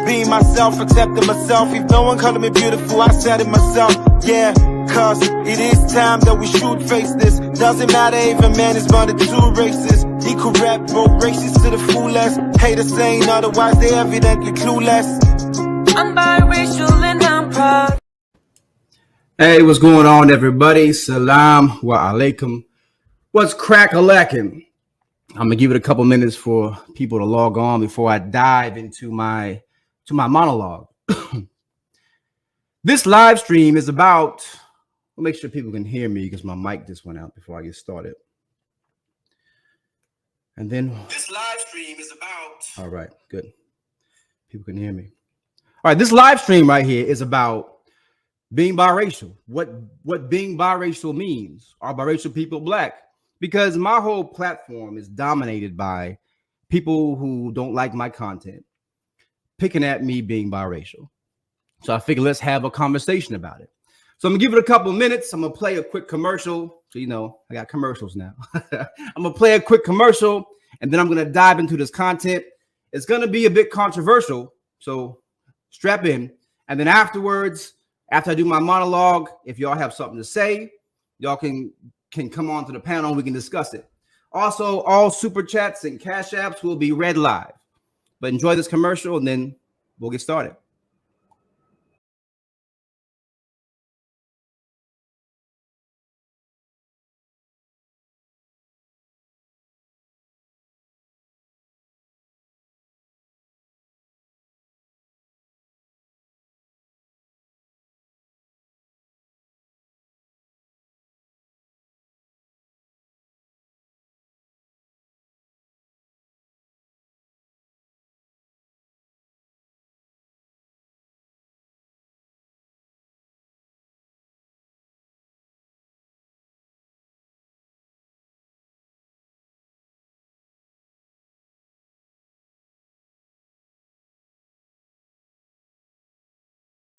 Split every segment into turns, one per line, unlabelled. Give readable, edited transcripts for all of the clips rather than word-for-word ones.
being myself, accepting myself. If no one calling me beautiful, I said it myself. Yeah, cause it is time that we should face this. Doesn't matter if a man is born to two races. Equal rap, both races to the fullest. Haters saying otherwise, they evidently clueless. I'm biracial and I'm proud.
Hey, what's going on, everybody? Salam wa alaikum. What's crack-a-lackin'? I'm gonna give it a couple minutes for people to log on before I dive into my monologue. This live stream is about. I'll make sure people can hear me because my mic just went out before I get started. And then this live stream is about. All right, good. People can hear me. All right, this live stream right here is about being biracial. What being biracial means. Are biracial people black? Because my whole platform is dominated by people who don't like my content, picking at me being biracial. So I figured let's have a conversation about it. So I'm gonna give it a couple minutes. I'm gonna play a quick commercial. So, you know, I got commercials now. I'm gonna play a quick commercial and then I'm gonna dive into this content. It's gonna be a bit controversial, so strap in. And then afterwards, after I do my monologue, if y'all have something to say, y'all can come on to the panel and we can discuss it. Also, all super chats and cash apps will be read live. But enjoy this commercial and then we'll get started.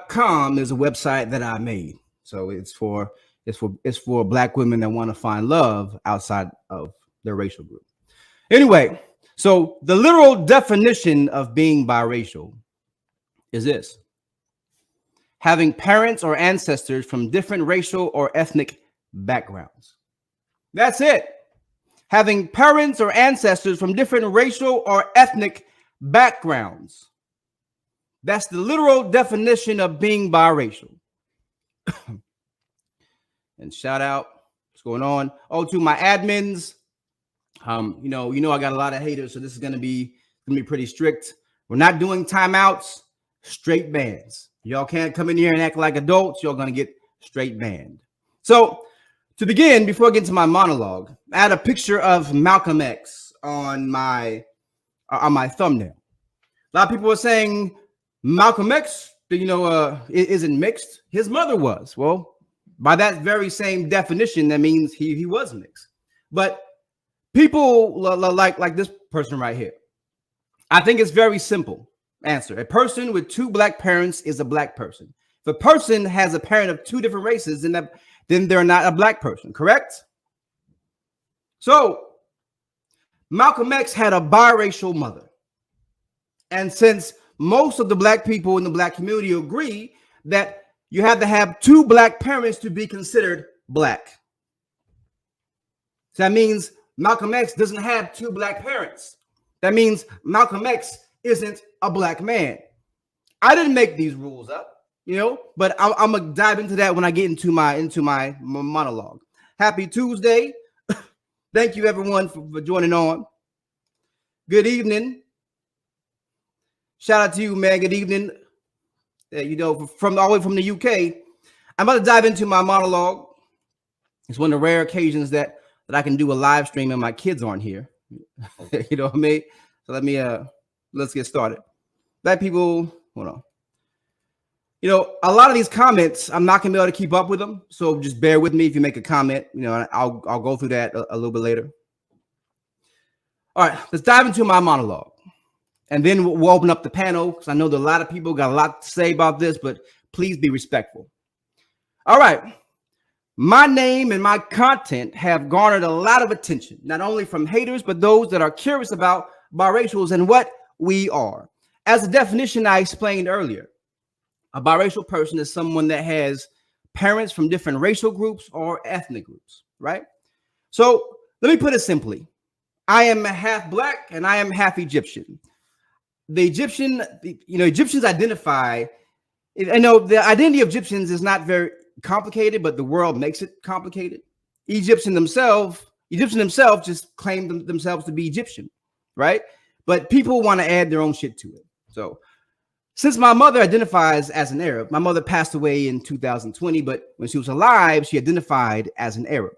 .com is a website that I made. So it's for black women that want to find love outside of their racial group. Anyway, so the literal definition of being biracial is this: having parents or ancestors from different racial or ethnic backgrounds. That's it. Having parents or ancestors from different racial or ethnic backgrounds. That's the literal definition of being biracial. And shout out, what's going on? Oh, to my admins. You know, I got a lot of haters, so this is gonna be pretty strict. We're not doing timeouts, straight bans. Y'all can't come in here and act like adults. You're gonna get straight banned. So to begin, before I get into my monologue, I had a picture of Malcolm X on my thumbnail. A lot of people were saying Malcolm X, isn't mixed. His mother was. Well, by that very same definition, that means he was mixed. But people like this person right here. I think it's very simple answer. A person with two black parents is a black person. If a person has a parent of two different races, then they're not a black person, correct? So Malcolm X had a biracial mother. And since most of the black people in the black community agree that you have to have two black parents to be considered black. So that means Malcolm X doesn't have two black parents. That means Malcolm X isn't a black man. I didn't make these rules up, but I'm gonna dive into that when I get into my monologue. Happy Tuesday. Thank you everyone for joining on. Good evening. Shout out to you, man. Good evening. From all the way from the UK. I'm about to dive into my monologue. It's one of the rare occasions that I can do a live stream and my kids aren't here. You know what I mean? So let's get started. Black people, hold on. A lot of these comments, I'm not gonna be able to keep up with them. So just bear with me if you make a comment. I'll go through that a little bit later. All right, let's dive into my monologue. And then we'll open up the panel because I know that a lot of people got a lot to say about this, but please be respectful. All right. My name and my content have garnered a lot of attention, not only from haters, but those that are curious about biracials and what we are. as a definition I explained earlier, a biracial person is someone that has parents from different racial groups or ethnic groups, right? So let me put it simply. I am half black and I am half Egyptian. Egyptians identify, I know the identity of Egyptians is not very complicated, but the world makes it complicated. Egyptians themselves just claim themselves to be Egyptian, right? But people want to add their own shit to it. So since my mother identifies as an Arab, my mother passed away in 2020, but when she was alive, she identified as an Arab.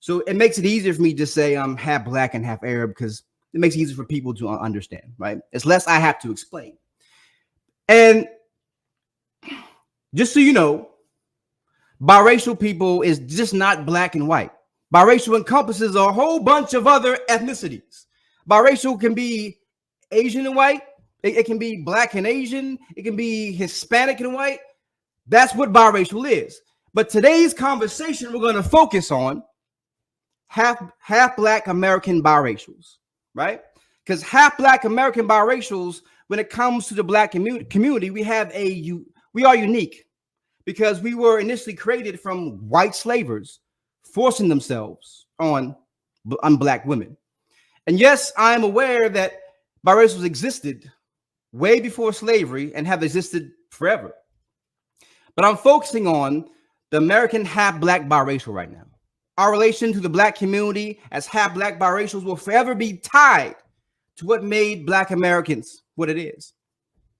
So it makes it easier for me to say I'm half black and half Arab because it makes it easier for people to understand, right? It's less I have to explain. And just so you know, biracial people is just not black and white. Biracial encompasses a whole bunch of other ethnicities. Biracial can be Asian and white. It can be black and Asian. It can be Hispanic and white. That's what biracial is. But today's conversation, we're going to focus on half black American biracials, right? Because half black American biracials, when it comes to the black community, we are unique because we were initially created from white slavers forcing themselves on black women. And yes, I am aware that biracials existed way before slavery and have existed forever. But I'm focusing on the American half black biracial right now. Our relation to the black community as half black biracials will forever be tied to what made black Americans what it is.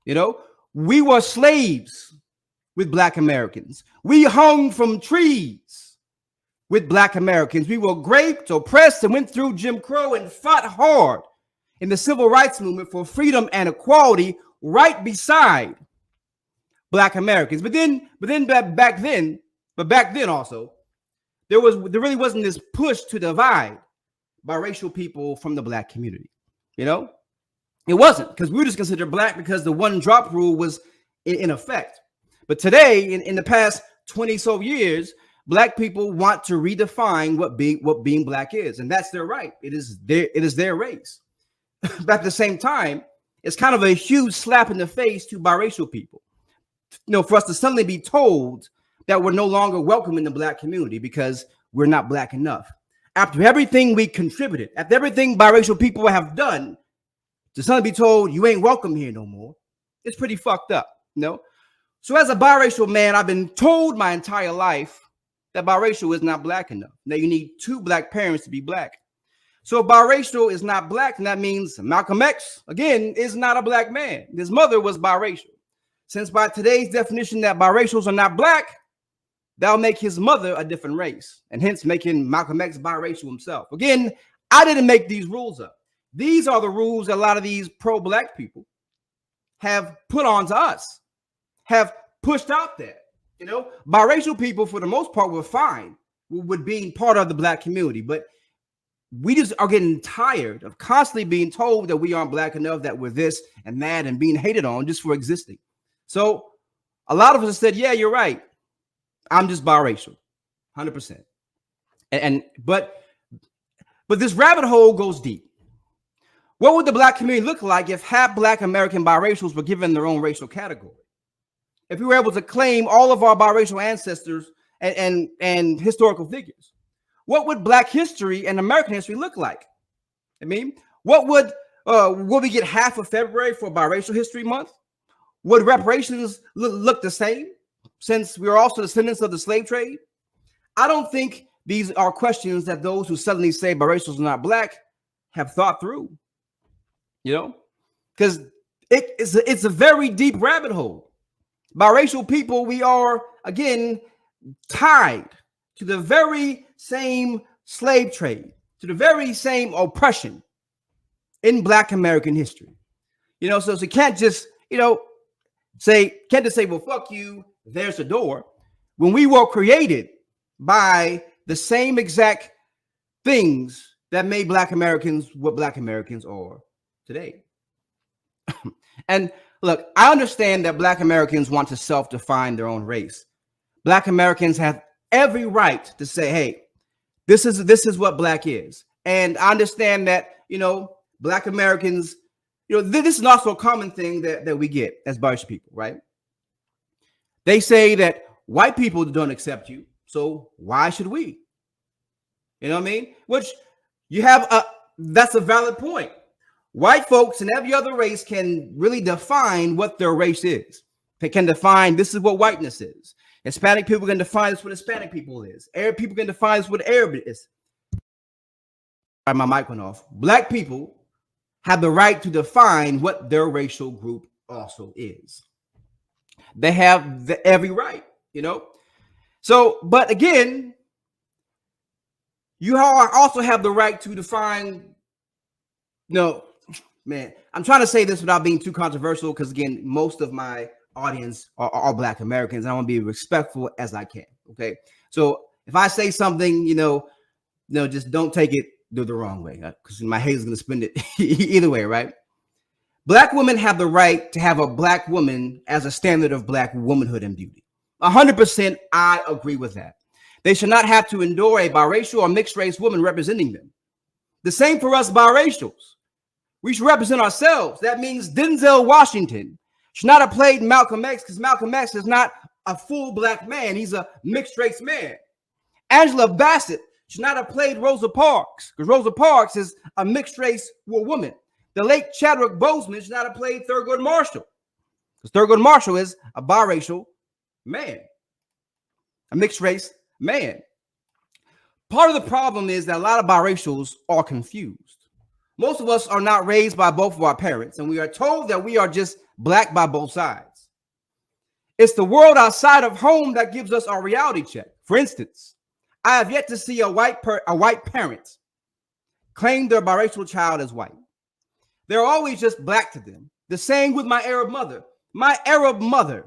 You know, we were slaves with black Americans. We hung from trees with black Americans. We were raped, oppressed, and went through Jim Crow and fought hard in the civil rights movement for freedom and equality right beside black Americans. But back then also, there really wasn't this push to divide biracial people from the black community. You know, it wasn't, because we were just considered black because the one drop rule was in effect. But today, in the past 20 so years, black people want to redefine what being black is, and that's their right. It is their race. But at the same time, it's kind of a huge slap in the face to biracial people, you know, for us to suddenly be told that we're no longer welcome in the black community because we're not black enough. After everything we contributed, after everything biracial people have done, to suddenly be told you ain't welcome here no more, it's pretty fucked up, you know? So as a biracial man, I've been told my entire life that biracial is not black enough. That you need two black parents to be black. So if biracial is not black, and that means Malcolm X, again, is not a black man. His mother was biracial. Since by today's definition that biracials are not black, that'll make his mother a different race, and hence making Malcolm X biracial himself. Again, I didn't make these rules up. These are the rules that a lot of these pro-black people have put onto us, have pushed out there. You know, biracial people, for the most part, were fine with being part of the black community, but we just are getting tired of constantly being told that we aren't black enough, that we're this and that, and being hated on just for existing. So a lot of us have said, yeah, you're right. I'm just biracial, 100%. But this rabbit hole goes deep. What would the black community look like if half black American biracials were given their own racial category? If we were able to claim all of our biracial ancestors and historical figures? What would black history and American history look like? I mean, what would we get half of February for Biracial History Month? Would reparations look the same, since we are also descendants of the slave trade? I don't think these are questions that those who suddenly say biracials are not black have thought through, you know, because it's a very deep rabbit hole. Biracial people, we are, again, tied to the very same slave trade, to the very same oppression in black American history. You know, so you can't just, say, well, fuck you, there's the door. When we were created by the same exact things that made black Americans what black Americans are today. And look, I understand that black Americans want to self-define their own race. Black Americans have every right to say, hey, this is what black is. And I understand that, black Americans, this is also a common thing that we get as biracial people, right? They say that white people don't accept you, so why should we? You know what I mean? Which that's a valid point. White folks and every other race can really define what their race is. They can define this is what whiteness is. Hispanic people can define this what Hispanic people is. Arab people can define this what Arab is. My mic went off. Black people have the right to define what their racial group also is. They have every right, So, but again, you also have the right to define. No, man, I'm trying to say this without being too controversial because, again, most of my audience are Black Americans. And I want to be respectful as I can. Okay, so if I say something, just don't take it the wrong way because my hate is going to spin it either way, right? Black women have the right to have a Black woman as a standard of Black womanhood and beauty. 100%, I agree with that. They should not have to endure a biracial or mixed race woman representing them. The same for us biracials. We should represent ourselves. That means Denzel Washington should not have played Malcolm X because Malcolm X is not a full Black man. He's a mixed race man. Angela Bassett should not have played Rosa Parks because Rosa Parks is a mixed race woman. The late Chadwick Boseman should not have played Thurgood Marshall because Thurgood Marshall is a biracial man, a mixed race man. Part of the problem is that a lot of biracials are confused. Most of us are not raised by both of our parents, and we are told that we are just Black by both sides. It's the world outside of home that gives us our reality check. For instance, I have yet to see a white parent claim their biracial child as white. They're always just Black to them. The same with my Arab mother. My Arab mother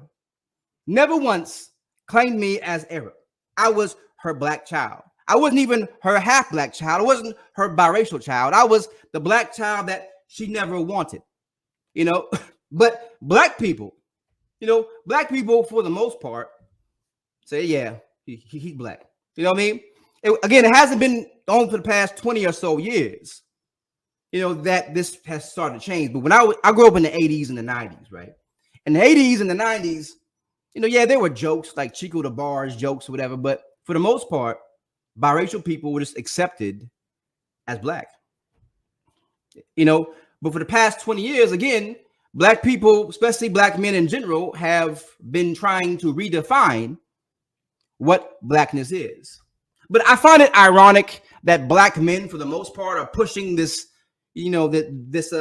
never once claimed me as Arab. I was her Black child. I wasn't even her half Black child. I wasn't her biracial child. I was the Black child that she never wanted, But Black people, Black people for the most part say, yeah, he's Black. You know what I mean? It hasn't been on for the past 20 or so years, that this has started to change. But when I grew up in the 80s and the 90s, right? In the 80s and the 90s, there were jokes like Chico the Bars jokes or whatever. But for the most part, biracial people were just accepted as Black. But for the past 20 years, again, Black people, especially Black men in general, have been trying to redefine what Blackness is. But I find it ironic that Black men, for the most part, are pushing this, this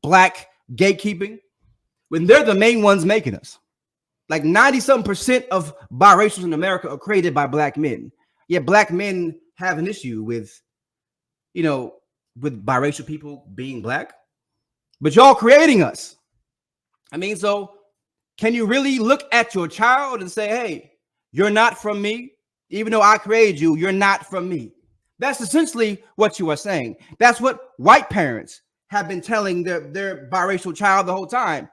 Black gatekeeping when they're the main ones making us. Like 90-something% of biracials in America are created by Black men. Yet Black men have an issue with biracial people being Black. But y'all creating us. So can you really look at your child and say, hey, you're not from me? Even though I created you, you're not from me. That's essentially what you are saying. That's what white parents have been telling their biracial child the whole time.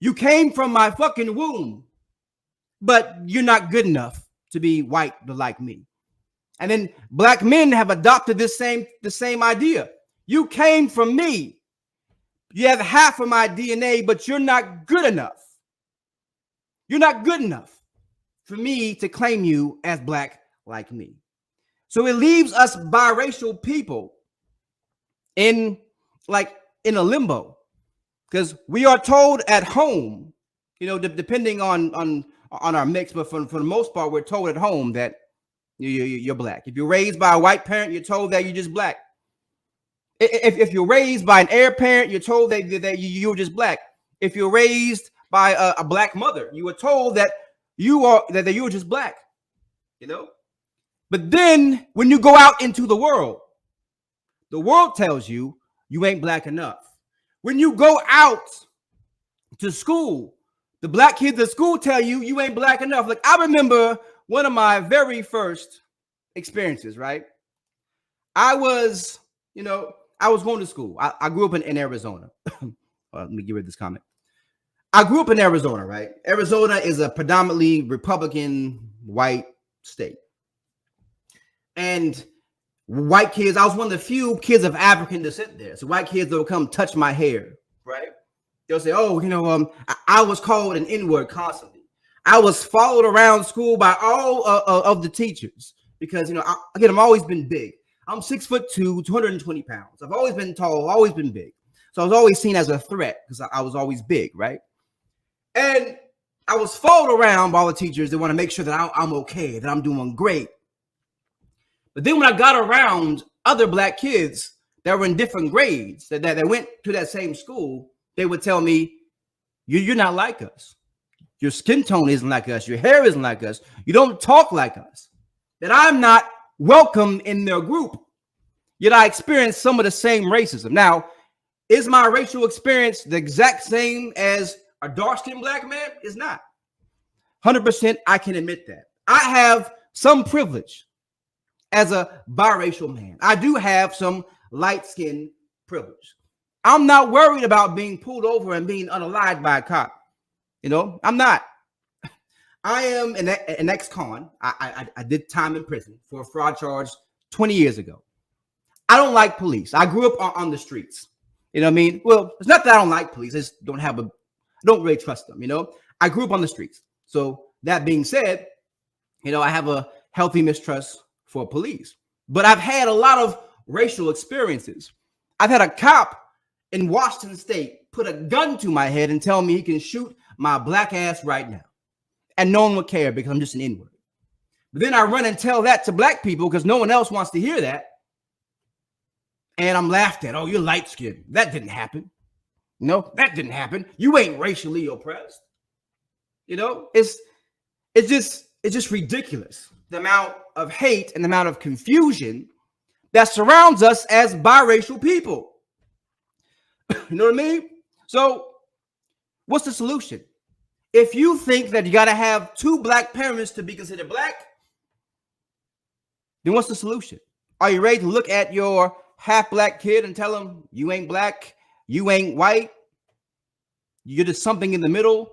You came from my fucking womb, but you're not good enough to be white like me. And then Black men have adopted the same idea. You came from me. You have half of my DNA, but you're not good enough. You're not good enough for me to claim you as Black like me. So it leaves us biracial people in a limbo because we are told at home, depending on our mix, but for the most part, we're told at home that you're Black. If you're raised by a white parent, you're told that you're just Black. If you're raised by an Arab parent, you're told that you're just Black. If you're raised by a Black mother, you were told that you're just Black, But then when you go out into the world tells you ain't Black enough. When you go out to school, the Black kids at school tell you ain't Black enough. Like I remember one of my very first experiences, right? I was going to school. I grew up in Arizona. Let me get rid of this comment. I grew up in Arizona, right? Arizona is a predominantly Republican white state. And white kids. I was one of the few kids of African descent there. So white kids that would come touch my hair, right? They'll say, "Oh, I was called an N-word constantly. I was followed around school by all of the teachers because I've always been big. I'm 6'2", 220 pounds. I've always been tall, always been big. So I was always seen as a threat because I was always big, right? And I was followed around by all the teachers that want to make sure that I'm okay, that I'm doing great. But then when I got around other black kids that were in different grades, that went to that same school, they would tell me, you're not like us. Your skin tone isn't like us. Your hair isn't like us. You don't talk like us. That I'm not welcome in their group. Yet I experienced some of the same racism. Now, is my racial experience the exact same as a dark-skinned black man? It's not. 100% I can admit that. I have some privilege as a biracial man. I do have some light-skinned privilege. I'm not worried about being pulled over and being unalived by a cop. I'm not. I am an ex-con. I did time in prison for a fraud charge 20 years ago. I don't like police. I grew up on the streets. You know what I mean? Well, it's not that I don't like police. I just don't really trust them. I grew up on the streets. So that being said, I have a healthy mistrust for police. But I've had a lot of racial experiences. I've had a cop in Washington State put a gun to my head and tell me he can shoot my black ass right now. And no one would care because I'm just an N-word. But then I run and tell that to black people because no one else wants to hear that. And I'm laughed at. Oh, you're light-skinned. That didn't happen. No, that didn't happen. You ain't racially oppressed. It's just ridiculous. The amount of hate and the amount of confusion that surrounds us as biracial people. You know what I mean? So what's the solution? If you think that you got to have two black parents to be considered black, then what's the solution? Are you ready to look at your half black kid and tell him you ain't black, you ain't white, you're just something in the middle?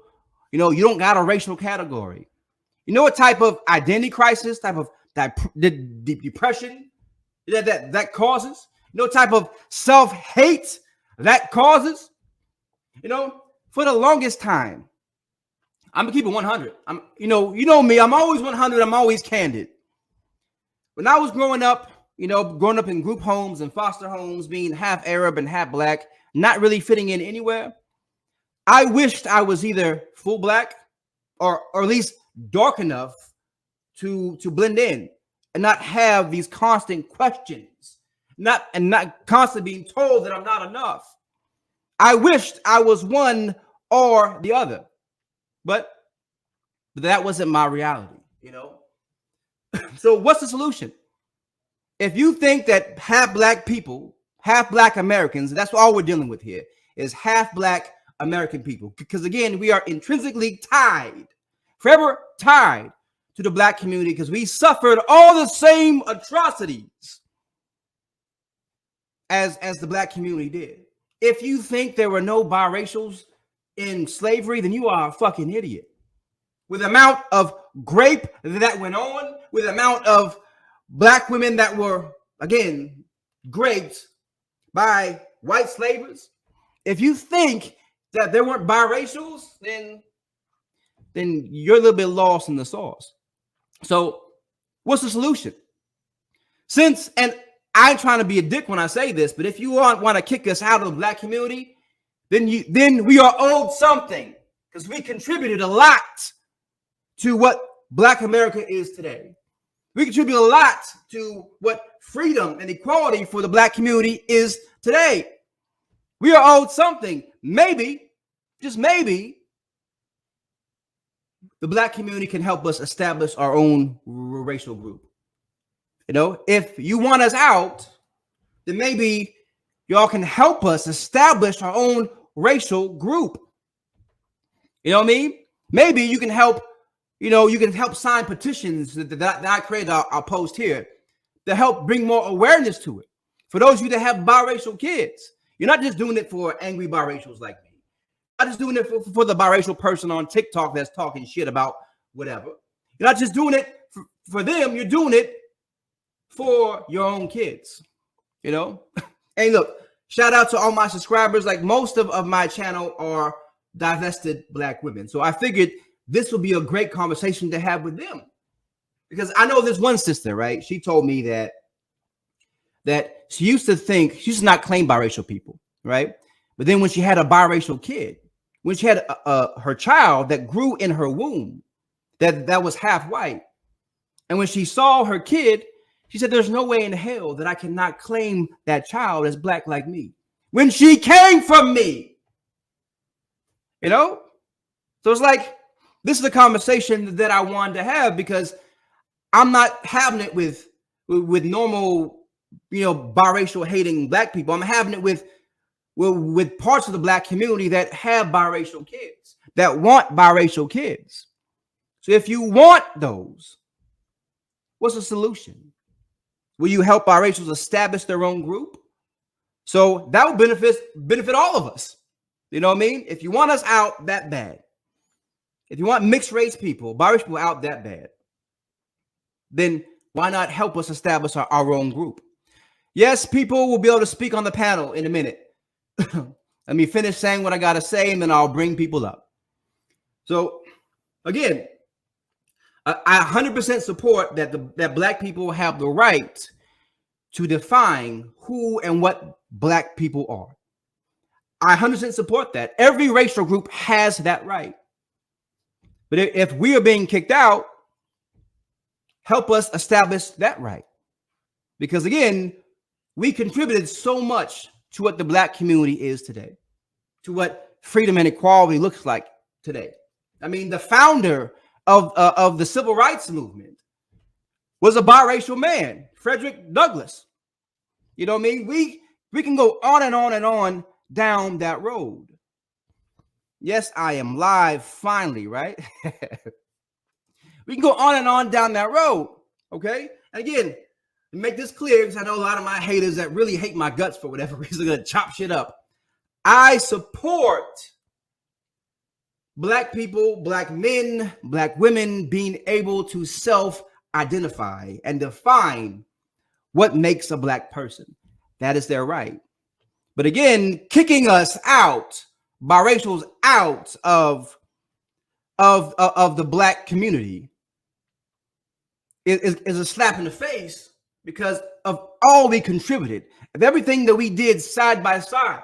You don't got a racial category. You know what type of identity crisis, type of depression that causes? You know what type of self-hate that causes? For the longest time, I'm gonna keep it 100. You know me. I'm always 100. I'm always candid. When I was growing up in group homes and foster homes, being half Arab and half black, not really fitting in anywhere, I wished I was either full black or at least dark enough to blend in and not have these constant questions, not constantly being told that I'm not enough. I wished I was one or the other, but that wasn't my reality, So what's the solution? If you think that half black people, half black Americans, that's all we're dealing with here, is half black American people. Because again, we are intrinsically tied, forever tied to the black community because we suffered all the same atrocities as the black community did. If you think there were no biracials in slavery, then you are a fucking idiot. With the amount of rape that went on, with the amount of black women that were, again, raped by white slavers, if you think that there weren't biracials, then you're a little bit lost in the sauce. So what's the solution? And I ain't trying to be a dick when I say this, but if you want to kick us out of the black community, then we are owed something because we contributed a lot to what Black America is today. We contribute a lot to what freedom and equality for the black community is today. We are owed something. Maybe, just maybe, the black community can help us establish our own racial group. If you want us out, then maybe y'all can help us establish our own racial group. You know what I mean? Maybe you can help, you can help sign petitions that I created, I'll post here, to help bring more awareness to it. For those of you that have biracial kids, you're not just doing it for angry biracials like me. You're not just doing it for the biracial person on TikTok that's talking shit about whatever. You're not just doing it for them, you're doing it for your own kids, you know? Hey, look, shout out to all my subscribers. Like most of my channel are divested Black women. So I figured this would be a great conversation to have with them. Because I know this one sister, right? She told me that she used to think, she used to not claim biracial people, right? But then when she had a biracial kid, when she had her child that grew in her womb, that was half white, and when she saw her kid, she said, there's no way in hell that I cannot claim that child as Black like me when she came from me, you know? So it's like, this is the conversation that I wanted to have, because I'm not having it with normal, you know, biracial hating Black people. I'm having it with parts of the Black community that have biracial kids, that want biracial kids. So if you want those, what's the solution? Will you help biracials establish their own group? So that would benefit all of us. You know what I mean? If you want us out that bad, if you want mixed race people, biracial people out that bad, then why not help us establish our own group? Yes, people will be able to speak on the panel in a minute. Let me finish saying what I got to say, and then I'll bring people up. So again, I 100% support that Black people have the right to define who and what Black people are. I 100% support that. Every racial group has that right. But if we are being kicked out, help us establish that right. Because again, we contributed so much to what the Black community is today, to what freedom and equality looks like today. I mean, the founder of the civil rights movement was a biracial man, Frederick Douglass. You know what I mean? We can go on and on and on down that road. Yes, I am live finally, right? We can go on and on down that road, okay? And again, to make this clear, because I know a lot of my haters that really hate my guts for whatever reason are gonna chop shit up. I support Black people, Black men, Black women being able to self-identify and define what makes a Black person. That is their right. But again, kicking us out, biracials out of the Black community is a slap in the face, because of all we contributed, of everything that we did side by side,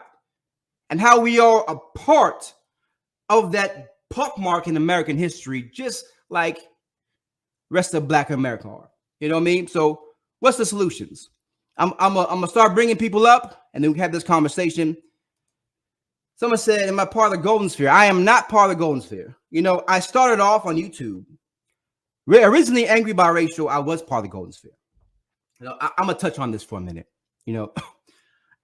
and how we are a part of that pockmark in American history, just like rest of Black America are. You know what I mean? So what's the solutions? I'm gonna start bringing people up, and then we have this conversation. Someone said, am I part of the Golden Sphere? I am not part of the Golden Sphere. You know, I started off on YouTube. Originally angry biracial, I was part of the Golden Sphere. You know, I'm gonna touch on this for a minute. You know,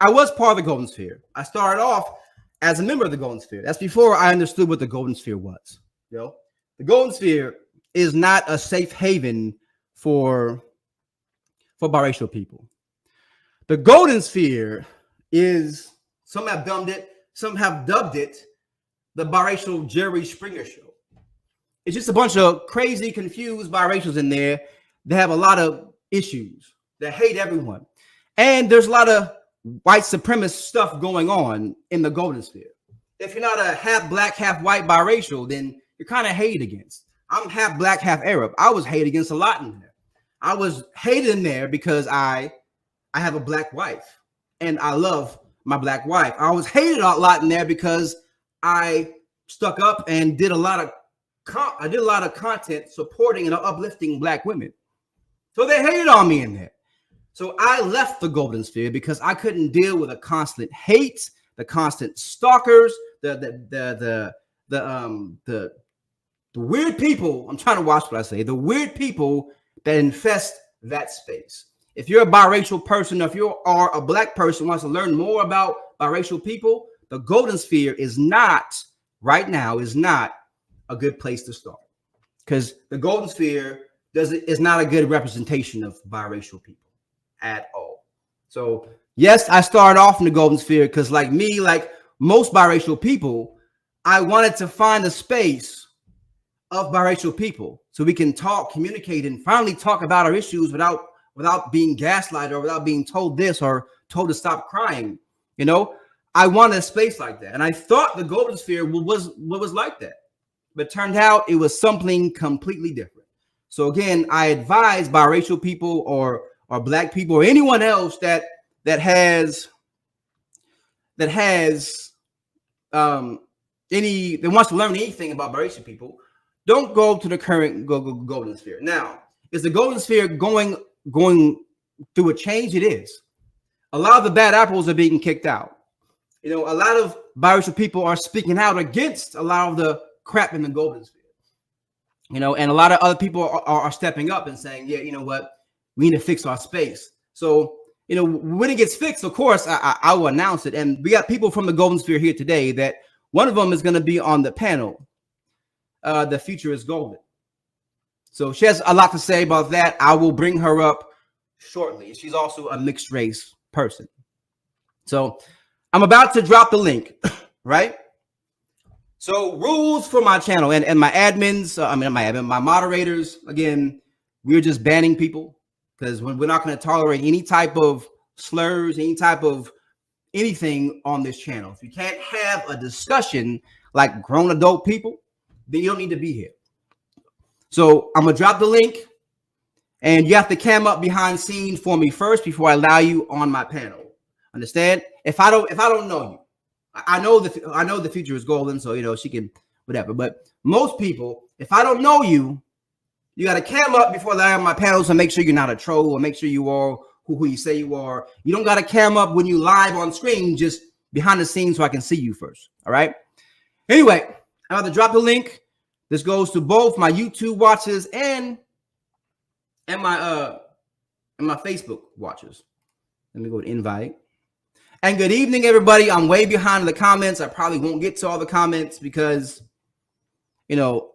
I was part of the Golden Sphere. I started off as a member of the Golden Sphere. That's before I understood what the Golden Sphere was. You know, the Golden Sphere is not a safe haven for biracial people. The Golden Sphere is, some have dubbed it the biracial Jerry Springer show. It's just a bunch of crazy, confused biracials in there that have a lot of issues, that hate everyone. And there's a lot of white supremacist stuff going on in the Golden Sphere. If you're not a half Black, half white biracial, then you're kind of hated against. I'm half Black, half Arab. I was hated against a lot in there. I was hated in there because I have a Black wife, and I love my Black wife. I was hated a lot in there because I stuck up and did a lot of content supporting and uplifting Black women. So they hated on me in there. So I left the Golden Sphere because I couldn't deal with the constant hate, the constant stalkers, the weird people. I'm trying to watch what I say. The weird people that infest that space. If you're a biracial person, or if you are a Black person who wants to learn more about biracial people, the Golden Sphere is not, right now, is not a good place to start, because the Golden Sphere is not a good representation of biracial people at all. So yes, I started off in the Golden Sphere because, like me, like most biracial people, I wanted to find a space of biracial people so we can talk, communicate, and finally talk about our issues without without being gaslighted or without being told this or told to stop crying. You know, I wanted a space like that. And I thought the golden sphere was like that. But turned out it was something completely different. So again, I advise biracial people or black people or anyone else that has any that wants to learn anything about biracial people, don't go to the current golden sphere. Now, is the golden sphere going through a change? It is. A lot of the bad apples are being kicked out. You know, a lot of biracial people are speaking out against a lot of the crap in the golden sphere. You know, and a lot of other people are stepping up and saying, yeah, you know what, we need to fix our space. So, you know, when it gets fixed, of course, I will announce it. And we got people from the golden sphere here today that one of them is going to be on the panel. The future is golden. So she has a lot to say about that. I will bring her up shortly. She's also a mixed race person. So I'm about to drop the link, right? So rules for my channel and my admins, my moderators, again, we're just banning people because we're not going to tolerate any type of slurs, any type of anything on this channel. If you can't have a discussion like grown adult people, then you don't need to be here. So I'm going to drop the link and you have to cam up behind scenes for me first before I allow you on my panel. Understand? If I don't know you, I know the future is golden, so you know she can whatever. But most people, if I don't know you, you got to cam up before I on my panel, so make sure you're not a troll or make sure you are who you say you are. You don't got to cam up when you live on screen, just behind the scenes so I can see you first. All right. Anyway, I'm about to drop the link. This goes to both my YouTube watchers and my Facebook watchers. Let me go to invite. And good evening, everybody. I'm way behind the comments. I probably won't get to all the comments because, you know,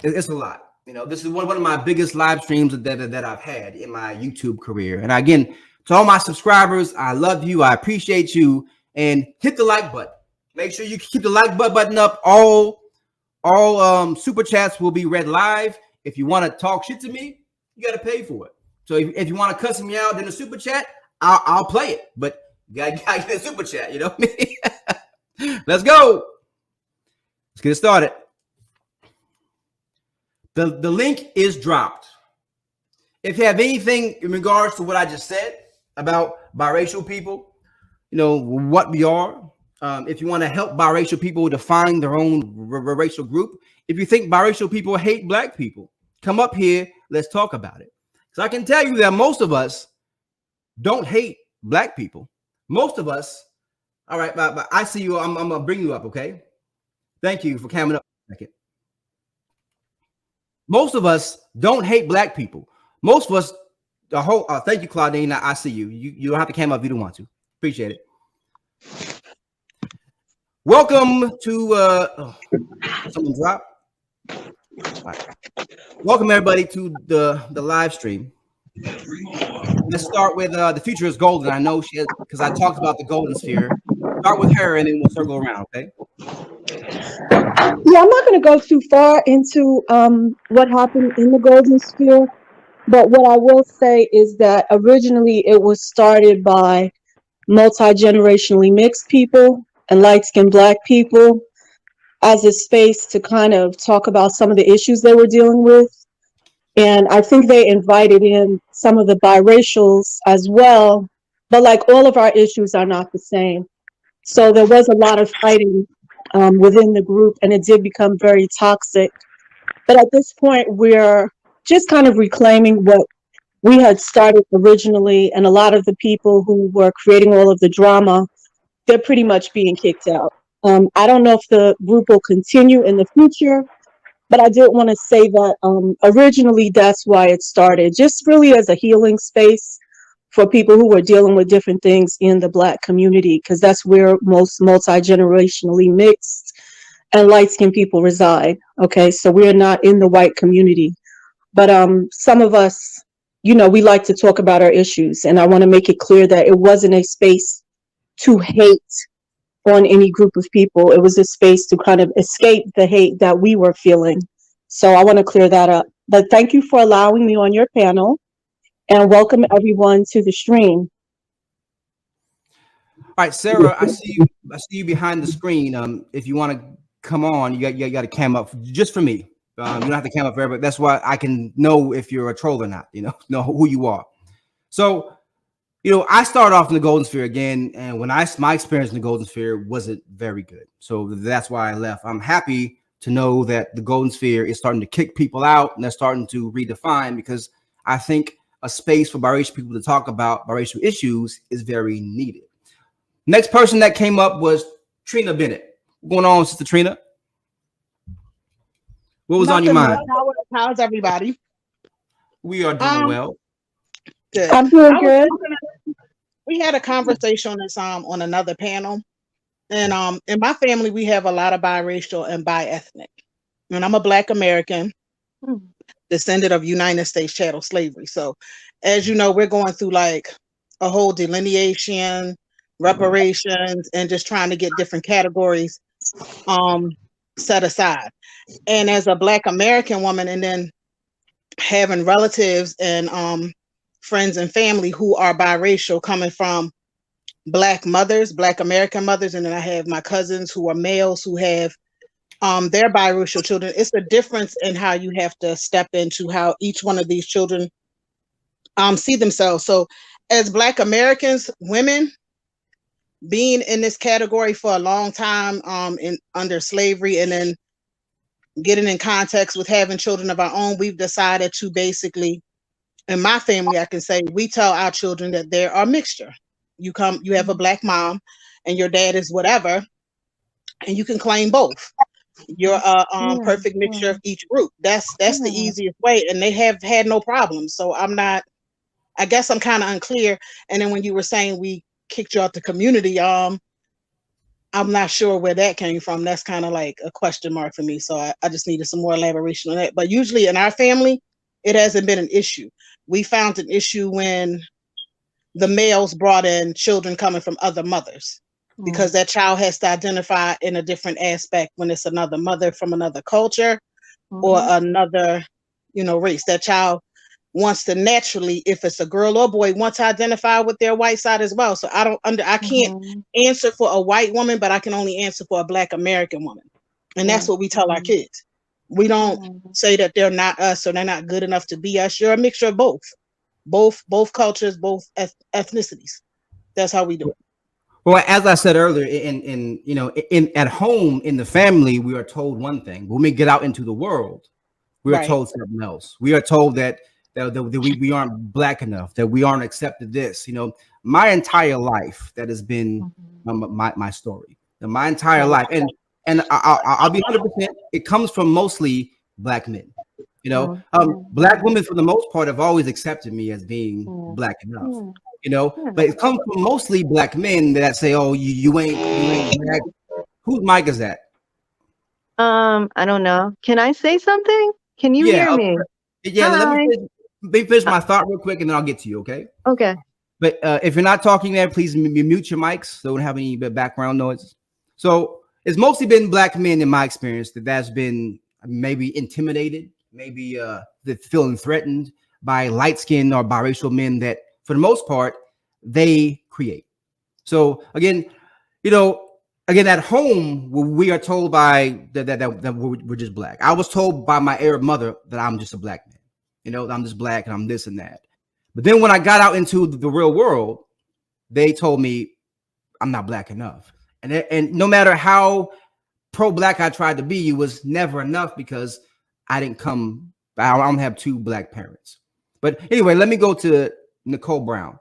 it's a lot. You know, this is one of my biggest live streams that I've had in my YouTube career. And again, to all my subscribers, I love you. I appreciate you. And hit the like button. Make sure you keep the like button up. All super chats will be read live. If you want to talk shit to me, you got to pay for it. So if you want to cuss me out in a super chat, I'll play it. But you gotta get a super chat, you know what I mean? Let's go. Let's get started. The link is dropped. If you have anything in regards to what I just said about biracial people, you know, what we are, if you want to help biracial people define their own racial group, if you think biracial people hate black people, come up here, let's talk about it. So I can tell you that most of us don't hate black people. Most of us, all right, but I see you. I'm gonna bring you up, okay? Thank you for coming up a second. Most of us don't hate black people. Most of us, the whole. Thank you, Claudine. I see you. You don't have to come up if you don't want to. Appreciate it. Welcome to someone drop. Right. Welcome everybody to the live stream. Let's start with the future is golden. I know she has, because I talked about the golden sphere. Start with her and then we'll circle around, okay?
Yeah, I'm not going to go too far into what happened in the golden sphere, but what I will say is that originally it was started by multi-generationally mixed people and light-skinned black people as a space to kind of talk about some of the issues they were dealing with. And I think they invited in some of the biracials as well, but like all of our issues are not the same. So there was a lot of fighting within the group, and it did become very toxic. But at this point, we're just kind of reclaiming what we had started originally, and a lot of the people who were creating all of the drama, they're pretty much being kicked out. I don't know if the group will continue in the future, but I did want to say that originally that's why it started, just really as a healing space for people who were dealing with different things in the Black community, because that's where most multi-generationally mixed and light-skinned people reside. Okay, so we're not in the white community, but some of us, you know, we like to talk about our issues, and I want to make it clear that it wasn't a space to hate on any group of people. It was a space to kind of escape the hate that we were feeling. So I want to clear that up. But thank you for allowing me on your panel. and welcome everyone to the stream.
All right, Sarah, I see you. I see you behind the screen. If you want to come on, you got a cam up just for me. You don't have to cam up for everybody. That's why I can know if you're a troll or not. Know who you are. So, I started off in the Golden Sphere again, and when my experience in the Golden Sphere wasn't very good. So that's why I left. I'm happy to know that the Golden Sphere is starting to kick people out, and they're starting to redefine, because I think a space for biracial people to talk about biracial issues is very needed. Next person that came up was Trina Bennett. What's going on, Sister Trina? What was on your mind?
How's everybody?
We are doing well.
Good.
I'm doing good.
We had a conversation on another panel, and in my family we have a lot of biracial and bi-ethnic, and I'm a Black American, descendant of United States chattel slavery. So, as you know, we're going through like a whole delineation, reparations, and just trying to get different categories set aside. And as a Black American woman, and then having relatives and friends and family who are biracial, coming from Black mothers, Black American mothers, and then I have my cousins who are males who have their biracial children. It's a difference in how you have to step into how each one of these children see themselves. So as Black Americans, women, being in this category for a long time under slavery, and then getting in context with having children of our own, we've decided to basically, in my family, I can say, we tell our children that they're a mixture. You have a Black mom and your dad is whatever, and you can claim both. You're a perfect mixture of each group. That's the easiest way, and they have had no problems. So I guess I'm kind of unclear. And then when you were saying we kicked you out the community, I'm not sure where that came from. That's kind of like a question mark for me. So I just needed some more elaboration on that. But usually in our family, it hasn't been an issue. We found an issue when the males brought in children coming from other mothers, because that child has to identify in a different aspect when it's another mother from another culture or another, race. That child wants to naturally, if it's a girl or boy, want to identify with their white side as well. So I can't answer for a white woman, but I can only answer for a Black American woman. And that's what we tell our kids. We don't say that they're not us or they're not good enough to be us. You're a mixture of both cultures, both ethnicities. That's how we do it.
Well, as I said earlier, in at home in the family, we are told one thing. When we get out into the world, we are told something else. We are told that we aren't Black enough, that we aren't accepted. This, my entire life, that has been my story. My entire life, and I'll be 100%. It comes from mostly Black men. Black women, for the most part, have always accepted me as being Black enough. But it comes from mostly Black men that say, "Oh, you ain't Black." Whose mic is that?
I don't know. Can I say something? Can you hear me?
Yeah. Let me finish my thought real quick, and then I'll get to you. Okay.
Okay.
But if you're not talking there, please mute your mics so don't have any background noise. So it's mostly been Black men in my experience that's been maybe intimidated, maybe feeling threatened by light-skinned or biracial men that, for the most part, they create. So again, at home, we are told by that we're just Black. I was told by my Arab mother that I'm just a Black man. I'm just Black and I'm this and that. But then when I got out into the real world, they told me I'm not Black enough. And no matter how pro-Black I tried to be, it was never enough, because I don't have two Black parents. But anyway, let me go to Nicole Brown.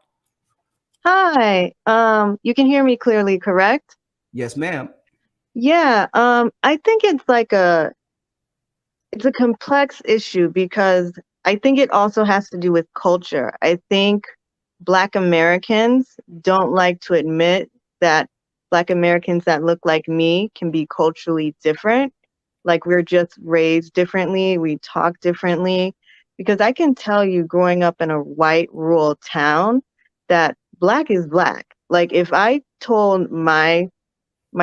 Hi. You can hear me clearly, correct?
Yes, ma'am.
Yeah. I think it's a complex issue, because I think it also has to do with culture. I think Black Americans don't like to admit that Black Americans that look like me can be culturally different. Like, we're just raised differently, we talk differently. Because I can tell you, growing up in a white rural town, that Black is Black. Like, if I told my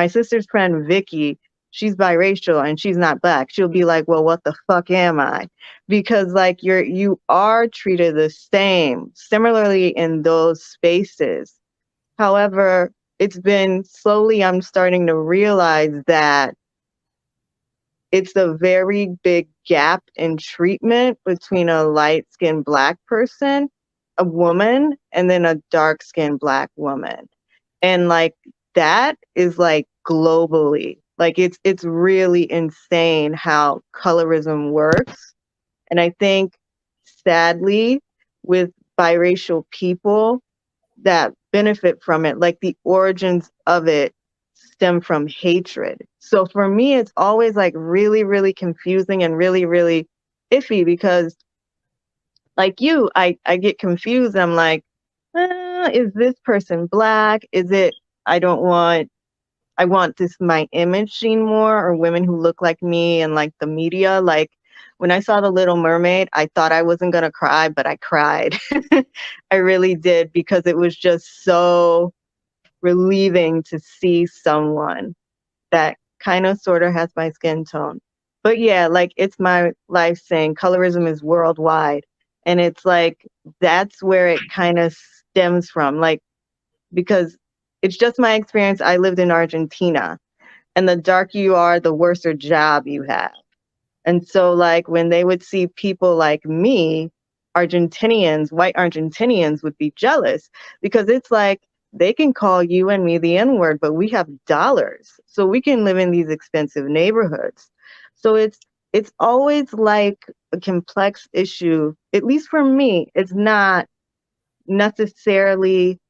sister's friend Vicky she's biracial and she's not black, she'll be like, well, what the fuck am I? Because like you are treated the same similarly in those spaces. However, it's been slowly, I'm starting to realize that it's a very big gap in treatment between a light-skinned black person, a woman, and then a dark-skinned black woman. And like that is like globally. Like it's really insane how colorism works. And I think sadly with biracial people that benefit from it, like the origins of it stem from hatred. So for me, it's always like really, really confusing and really, really iffy because like you, I get confused. I'm like, is this person black? Is it, I don't want, I want this my image seen more, or women who look like me and like the media. Like when I saw The Little Mermaid, I thought I wasn't gonna cry, but I cried. I really did, because it was just so relieving to see someone that kind of sort of has my skin tone. But yeah, like it's my life saying colorism is worldwide. And it's like that's where it kind of stems from. Like, because it's just my experience. I lived in Argentina, and the darker you are, the worse job you have. And so, like, when they would see people like me, Argentinians, white Argentinians would be jealous, because it's like they can call you and me the N-word, but we have dollars. So we can live in these expensive neighborhoods. So it's always like a complex issue. At least for me, it's not necessarily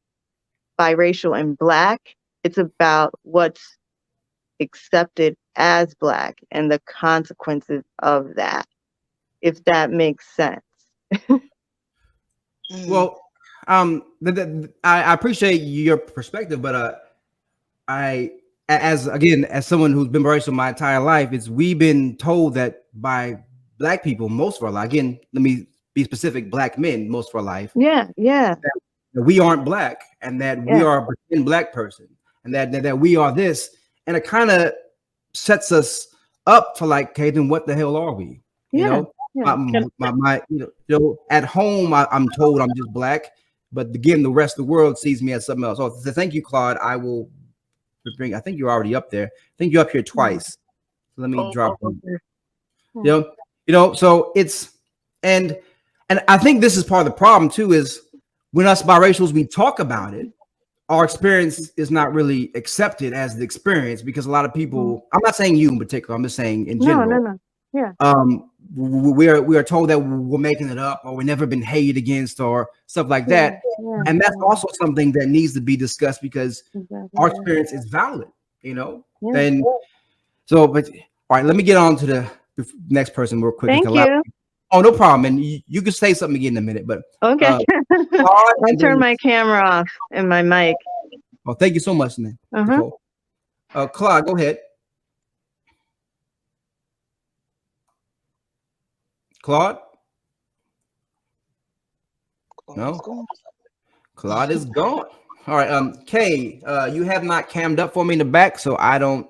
biracial and black. It's about what's accepted as black and the consequences of that, if that makes sense.
Well, I appreciate your perspective, but I, as again, as someone who's been biracial my entire life, it's we've been told that by black people most of our life. Again, let me be specific: black men most of our life.
Yeah, yeah,
That we aren't black, and that we
yeah,
are a pretend black person, and that we are this, and it kind of sets us up for like, okay, then what the hell are we? You
yeah,
know,
yeah.
my at home I'm told I'm just black, but again, the rest of the world sees me as something else. So thank you, Claude. I will bring. I think you're already up there. I think you're up here twice. So let me drop you.
Okay.
So it's and I think this is part of the problem too. Is when us biracials we talk about it, our experience is not really accepted as the experience, because a lot of people, I'm not saying you in particular, I'm just saying in general.
No. Yeah.
We are told that we're making it up, or we've never been hated against, or stuff like that.
Yeah.
And that's also something that needs to be discussed, because
Exactly.
our experience is valid,
Yeah.
And so, but all right, let me get on to the next person real quick.
Thank you.
Oh, no problem. And you can say something again in a minute, but
Okay.
Claude,
I'll turn my camera off and my mic.
oh, thank you so much, man. Nicole. Claude, go ahead. Claude? No. Claude is gone. All right. Kay, you have not cammed up for me in the back, so I don't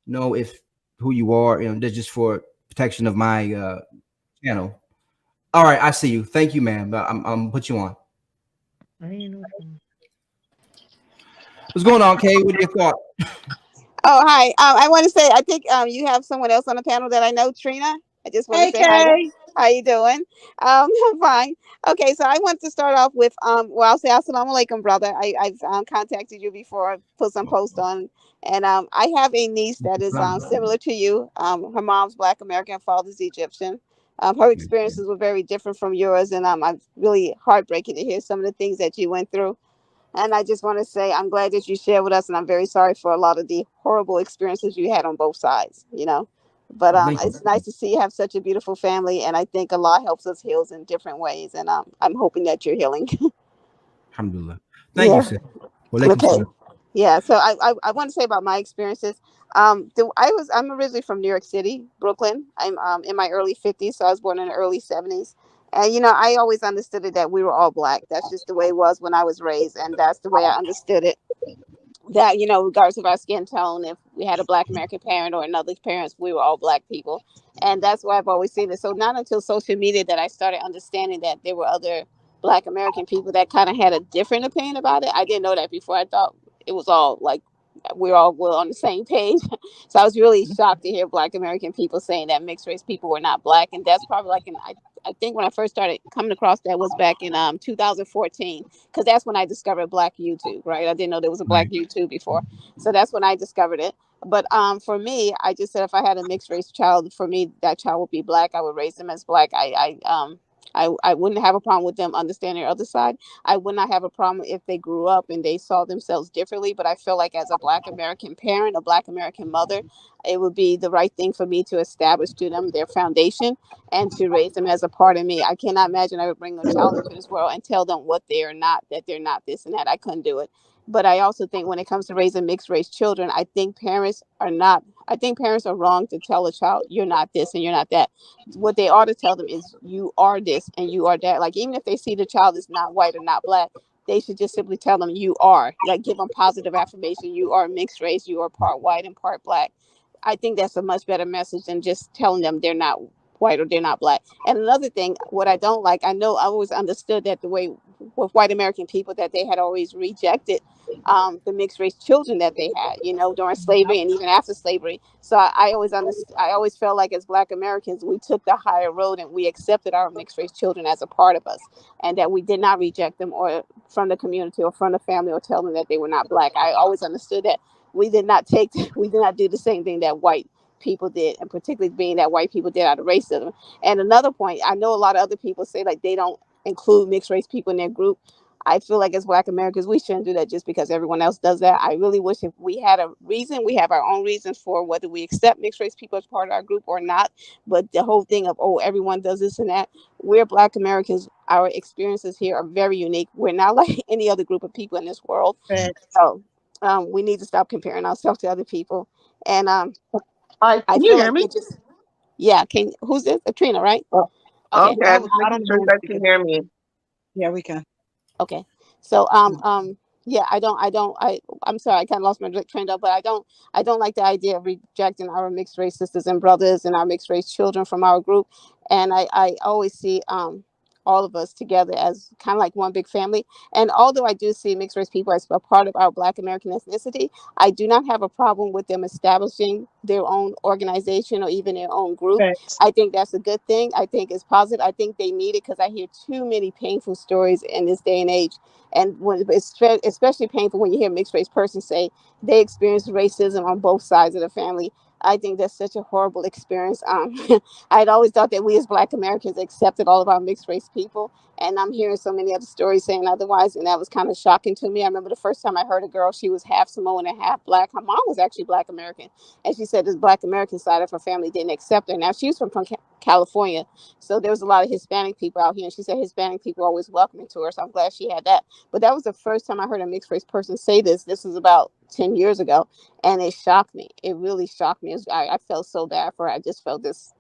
know if who you are. That's just for protection of my channel. All right, I see you. Thank you, ma'am. I'm put you on. What's going on, Kay? What are your thoughts?
Oh, hi. I want to say, I think you have someone else on the panel that I know, Trina. I just want to say hi.
Kay.
How you doing? I'm fine. Okay, so I want to start off with well, I'll say assalamu alaikum, brother. I've contacted you before, put some post on, and I have a niece that is similar to you. Her mom's Black American, father's Egyptian. Her experiences were very different from yours, and I'm really heartbreaking to hear some of the things that you went through. And I just want to say I'm glad that you shared with us, and I'm very sorry for a lot of the horrible experiences you had on both sides. But it's nice to see you have such a beautiful family, and I think Allah helps us heal in different ways, and I'm hoping that you're healing.
Alhamdulillah. Thank you, sir.
Okay. Yeah. So I want to say about my experiences. I'm originally from New York City, Brooklyn. I'm in my early 50s, so I was born in the early 70s. And I always understood it that we were all black. That's just the way it was when I was raised, and that's the way I understood it. that, regardless of our skin tone, if we had a Black American parent or another parents, we were all Black people. And that's why I've always seen it. So not until social media that I started understanding that there were other Black American people that kind of had a different opinion about it. I didn't know that before. I thought it was all like we're all on the same page. So I was really shocked to hear Black American people saying that mixed race people were not Black. And that's probably like I think when I first started coming across that was back in 2014, because that's when I discovered Black YouTube, right? I didn't know there was a Black
Right.
YouTube before. So that's when I discovered it. But for me, I just said if I had a mixed race child, for me that child would be Black. I would raise them as Black. I wouldn't have a problem with them understanding the other side. I would not have a problem if they grew up and they saw themselves differently. But I feel like as a Black American parent, a Black American mother, it would be the right thing for me to establish to them their foundation and to raise them as a part of me. I cannot imagine I would bring a child into this world and tell them what they are not, that they're not this and that. I couldn't do it. But I also think when it comes to raising mixed race children, I think parents are wrong to tell a child you're not this and you're not that. What they ought to tell them is you are this and you are that. Like even if they see the child is not white or not Black, they should just simply tell them you are. Like give them positive affirmation. You are mixed race. You are part white and part Black. I think that's a much better message than just telling them they're not white or they're not Black. And another thing, what I don't like, I know I always understood that the way with white American people that they had always rejected the mixed race children that they had, during slavery and even after slavery. So I always understood. I always felt like as Black Americans, we took the higher road and we accepted our mixed race children as a part of us, and that we did not reject them or from the community or from the family or tell them that they were not Black. I always understood that we did not we did not do the same thing that white people did, and particularly being that white people did out of racism. And another point, I know a lot of other people say like they don't include mixed race people in their group. I feel like as Black Americans, we shouldn't do that just because everyone else does that. I really wish if we had a reason, we have our own reasons for whether we accept mixed race people as part of our group or not. But the whole thing of, oh, everyone does this and that, we're Black Americans. Our experiences here are very unique. We're not like any other group of people in this world.
Facts.
So we need to stop comparing ourselves to other people. And
Hi,
I
can you
feel
hear
like
me?
it just, yeah, who's this? Trina, right?
Oh,
Okay.
okay, I was
I don't
making
know
sure
who
you
was
guys can
speaking.
hear me.
Yeah, we can.
Okay. So yeah, I'm sorry, I kind of lost my train of, but I don't like the idea of rejecting our mixed race sisters and brothers and our mixed race children from our group. And I always see all of us together as kind of like one big family. And although I do see mixed race people as a part of our Black American ethnicity, I do not have a problem with them establishing their own organization or even their own group.
Facts.
I think that's a good thing. I think it's positive. I think they need it because I hear too many painful stories in this day and age. And when it's especially painful when you hear a mixed race person say they experienced racism on both sides of the family. I think that's such a horrible experience. I'd always thought that we as Black Americans accepted all of our mixed race people, and I'm hearing so many other stories saying otherwise, and that was kind of shocking to me. I remember the first time I heard a girl, she was half Samoan and half Black. Her mom was actually Black American, and she said this Black American side of her family didn't accept her. Now she was from California, so there was a lot of Hispanic people out here, and she said Hispanic people were always welcoming to her. So I'm glad she had that. But that was the first time I heard a mixed race person say this. This was about 10 years ago, and it shocked me. It really shocked me. I felt so bad for her. I just felt this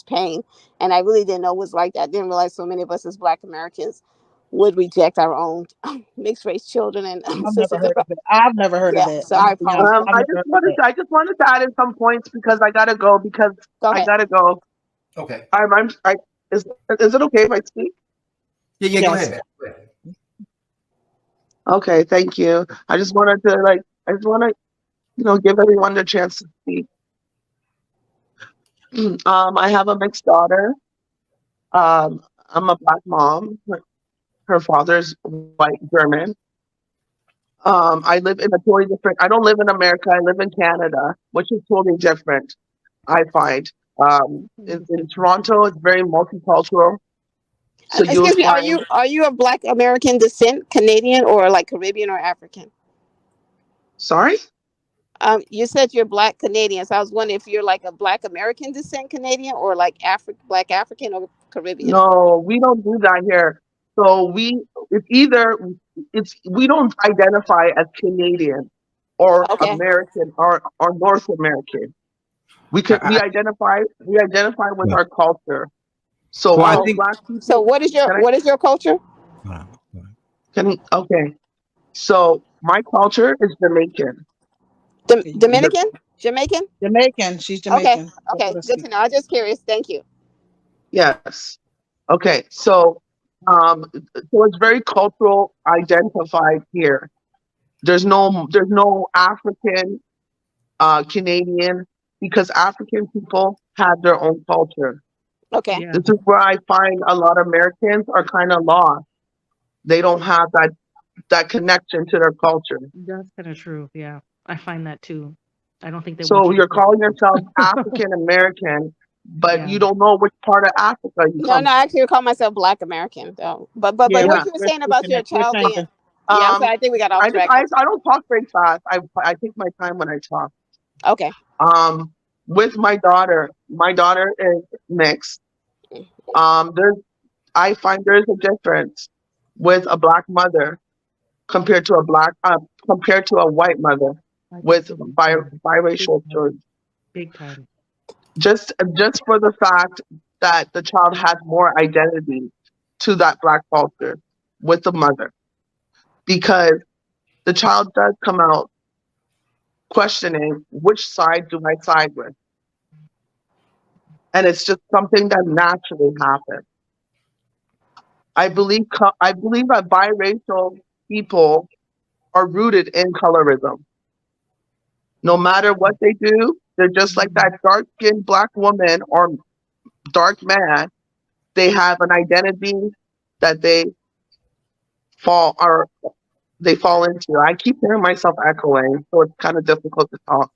pain, and I really didn't know it was like that. I didn't realize so many of us as Black Americans would reject our own mixed race children and
I've never
sisters.
heard of it. I've never heard of
Yeah,
it.
so
I'm
I
gonna be honest.
apologize.
I've never heard of it.
I just wanted to add in some points because I gotta go because
Go
I
ahead.
gotta go.
Okay.
I is it okay if I speak?
Yeah, go
Yes.
ahead, man. Go ahead.
Okay, thank you. I just wanted to give everyone the chance to speak. I have a mixed daughter. I'm a Black mom. Her father's white German. I live in a totally different. I don't live in America. I live in Canada, which is totally different. I find in Toronto, it's very multicultural. So you'll
Excuse me. Are
find.
you of Black American descent, Canadian or like Caribbean or African?
Sorry.
You said you're Black Canadian, so I was wondering if you're like a Black American descent Canadian or like Black African or Caribbean.
No, we don't do that here. So it's either we don't identify as Canadian or
Okay.
American or North American.
I,
We identify with
yeah.
our culture. So
Well, I
all
think.
Black
So
people. Can I
what is your culture?
Hold on, hold on.
can okay. So my culture is Jamaican. The-
Dominican, Jamaican.
Jamaican. She's
Okay,
Jamaican. That's
okay,
what I
good
see.
to know. I'm just curious. Thank you.
yes. Okay. So it's very cultural identified here. There's no African, Canadian, because African people have their own culture.
Okay.
Yeah,
This is where I find a lot of Americans are kind of lost. They don't have that connection to their culture.
that's kind of true. Yeah, I find that too. I don't think they want
So
you to
you're
feel
calling yourself African American, but
yeah.
you don't know which part of Africa you
No,
come
no, I
from.
actually call myself Black American though. But
Yeah,
what
Yeah.
you were
we're
saying about
switching
your
it. We're
child being,
changing.
yeah, I'm
Um,
sorry. I think we got off
I just
track.
I don't talk very fast. I take my time when I talk.
Okay.
Um, with my daughter is mixed. There's I find there's a difference with a black mother compared to a white mother
I think
with
so too. Big
biracial
time.
children.
Big time.
Just for the fact that the child has more identity to that black culture with the mother, because the child does come out questioning which side do I side with, and it's just something that naturally happens. I believe that biracial people are rooted in colorism. No matter what they do, they're just like
Mm.
that dark skinned black woman or dark man. They have an identity that fall or they fall into. I keep hearing myself echoing, so it's kind of difficult to talk.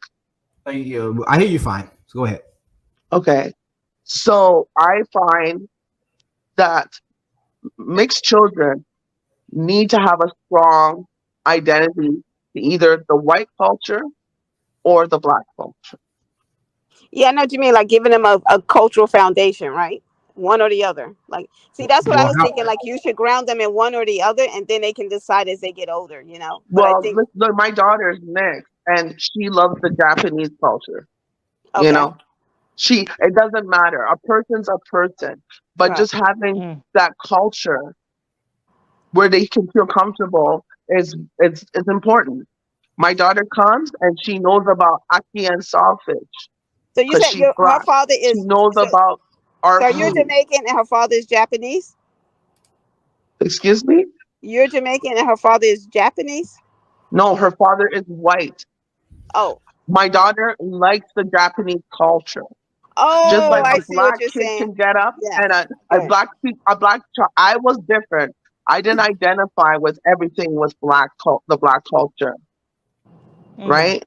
I hear you fine. So go ahead.
Okay. So I find that mixed children need to have a strong identity to either the white culture or the black culture.
Yeah, I know what you mean. Like giving them a cultural foundation, right? One or the other. Like, see, that's what I
Well,
was thinking. Like, you should ground them in one or the other, and then they can decide as they get older. But I
Well,
think,
look, my daughter is mixed and she loves the Japanese culture. You
okay,
know, it doesn't matter. A person's a person, but
right.
just having
Mm.
that culture where they can feel comfortable is important. My daughter comes and she knows about ackee and sausage
So you
because
said
she's
her
black.
father
She
is
knows
so.
about our
So you're
food.
Jamaican and her father is Japanese.
Excuse me?
You're Jamaican and her father is Japanese.
No, her father is white.
Oh,
My daughter likes the Japanese culture. Just
oh,
like
I
a
see what
black
you're
kid
saying.
can get up
Yeah.
and a
Right.
black child. I was different. I didn't identify with everything with the black culture,
Mm.
right?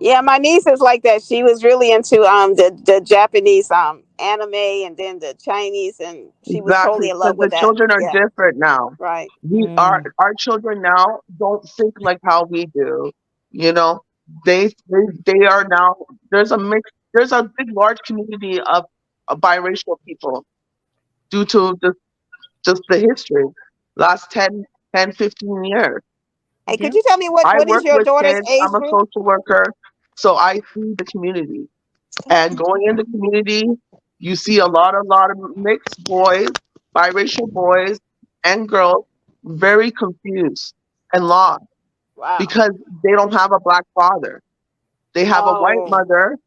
Yeah, my niece is like that. She was really into the Japanese anime and then the Chinese, and she was
Exactly,
totally in love
because
with
the
that.
children are
Yeah,
different now.
right.
We are
Mm.
our children now don't think like how we do. You know, they are now. There's a mix. There's a big large community of biracial people due to just the history last 10, 10, 15 years.
Hey, could
Yeah.
you tell me what
I
what is
work
your
with
daughter's
kids.
age
I'm a
group?
social worker, so I see the community. And going in the community, you see a lot of mixed boys, biracial boys and girls, very confused and lost
Wow.
because they don't have a black father. They have a white
Oh,
mother